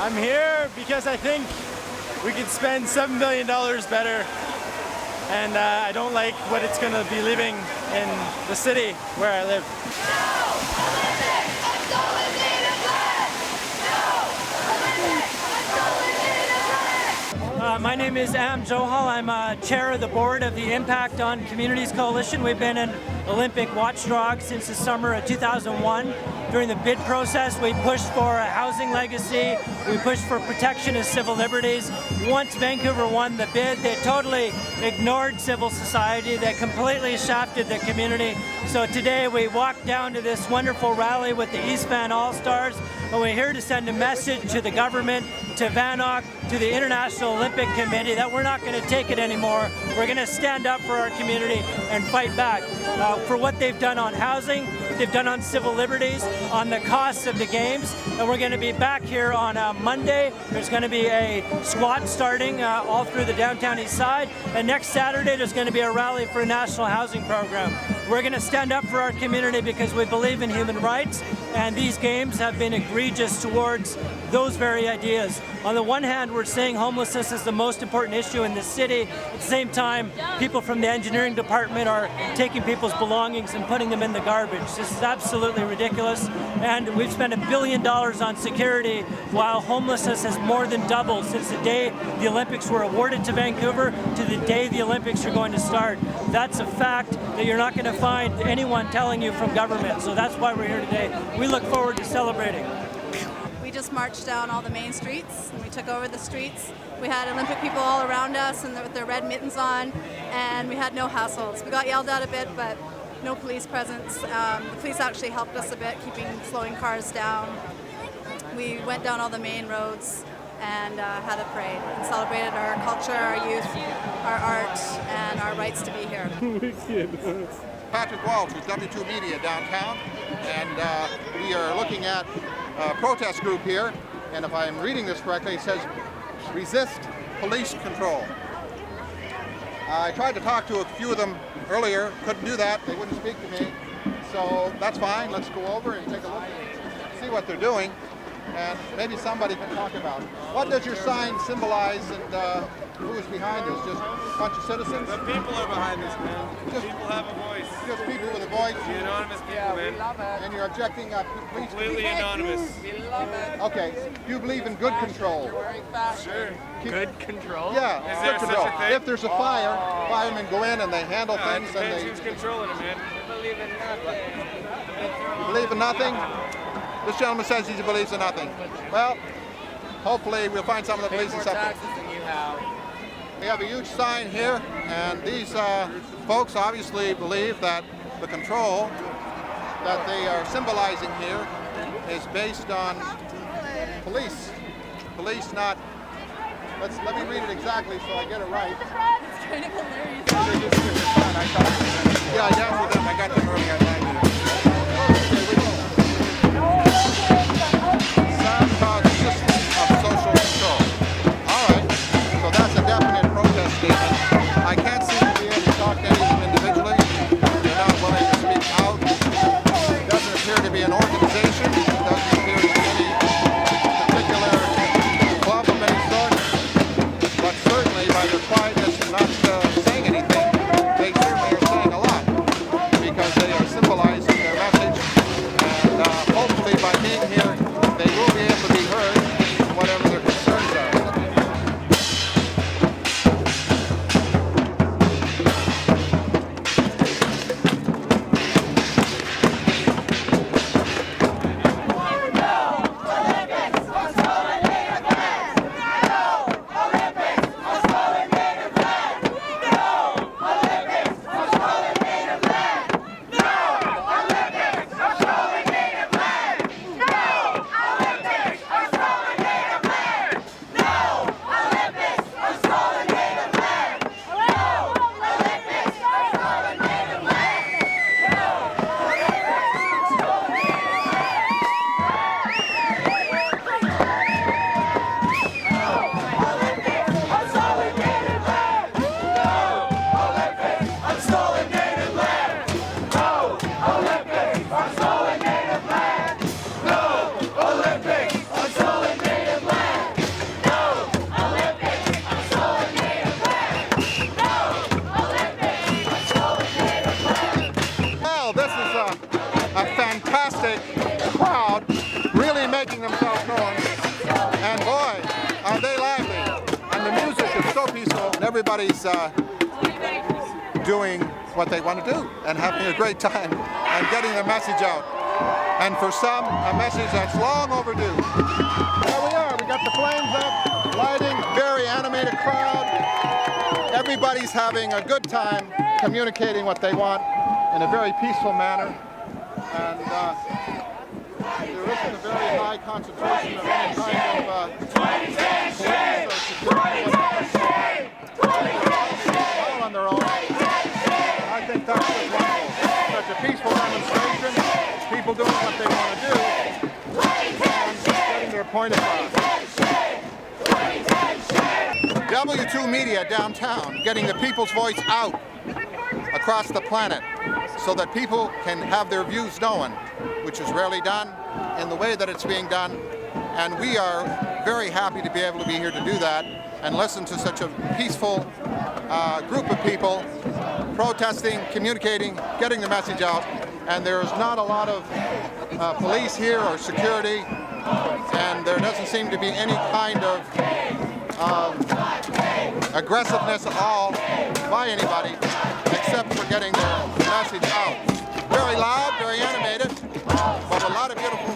I'm here because I think we could spend $7 billion better, and I don't like what it's going to be leaving in the city where I live. My name is Am Johal. I'm chair of the board of the Impact on Communities Coalition. We've been an Olympic watchdog since the summer of 2001. During the bid process, we pushed for a housing legacy. We pushed for protection of civil liberties. Once Vancouver won the bid, they totally ignored civil society. They completely shafted the community. So today we walked down to this wonderful rally with the East Van All-Stars, and we're here to send a message to the government, to VANOC, to the International Olympic Committee that we're not going to take it anymore. We're going to stand up for our community and fight back for what they've done on housing, they've done on civil liberties, on the costs of the games, and we're going to be back here on Monday. There's going to be a squat starting all through the downtown east side, and next Saturday there's going to be a rally for a national housing program. We're going to stand up for our community because we believe in human rights, and these games have been egregious towards those very ideas. On the one hand, we're saying homelessness is the most important issue in the city. At the same time, people from the engineering department are taking people's belongings and putting them in the garbage. This is absolutely ridiculous. And we've spent $1 billion on security while homelessness has more than doubled since the day the Olympics were awarded to Vancouver to the day the Olympics are going to start. That's a fact that you're not going to find anyone telling you from government. So that's why we're here today. We look forward to celebrating. We just marched down all the main streets and we took over the streets. We had Olympic people all around us and with their red mittens on, and we had no hassles. We got yelled at a bit, but no police presence. The police actually helped us a bit, slowing cars down. We went down all the main roads and had a parade and celebrated our culture, our youth, our art, and our rights to be here. Patrick Walsh with W2 Media downtown, and we are looking at a protest group here, and if I'm reading this correctly, it says resist police control. I tried to talk to a few of them earlier, couldn't do that, they wouldn't speak to me, so that's fine. Let's go over and take a look and see what they're doing, and maybe somebody can talk about it. What does your sign symbolize, and who is behind this? Just a bunch of citizens? The people are behind this, man. People have a voice. Just people with a voice? The anonymous people, man. And you're objecting police? Completely anonymous. We love it. Okay. Do you believe in good control? Sure. Good control? Yeah. Is there good such control. a thing? If there's a fire, firemen go in and they handle It things. depends who's controlling it, man. You believe in nothing? This gentleman says he believes in nothing. Well, hopefully we'll find some of the police and stuff. We have a huge sign here, and these folks obviously believe that the control that they are symbolizing here is based on police. Police not, let me read it exactly so I get it right. It's kind of hilarious. Yeah, I got with them. I got them earlier. Sabotage system of social control. All right, so that's a definite protest statement. I can't seem to be able to talk to any of them individually. They're not willing to speak out. It doesn't appear to be an organization. It doesn't appear to be any particular club of any sort. But certainly by their quietness and not saying anything, they certainly are saying a lot because they are symbolizing their everybody's doing what they want to do and having a great time and getting the message out. And for some, a message that's long overdue. There we are, we got the flames up, lighting, very animated crowd. Everybody's having a good time communicating what they want in a very peaceful manner. And there isn't a very high concentration of any kind of police or security. All on their own. I think that's just wonderful. Such a peaceful demonstration, people doing what they want to do, and getting their point across. W2 Media downtown, getting the people's voice out across the planet so that people can have their views known, which is rarely done in the way that it's being done. And we are very happy to be able to be here to do that and listen to such a peaceful group of people protesting, communicating, getting the message out. And there's not a lot of police here or security, and there doesn't seem to be any kind of aggressiveness at all by anybody except for getting their message out. Very loud, very animated, but a lot of beautiful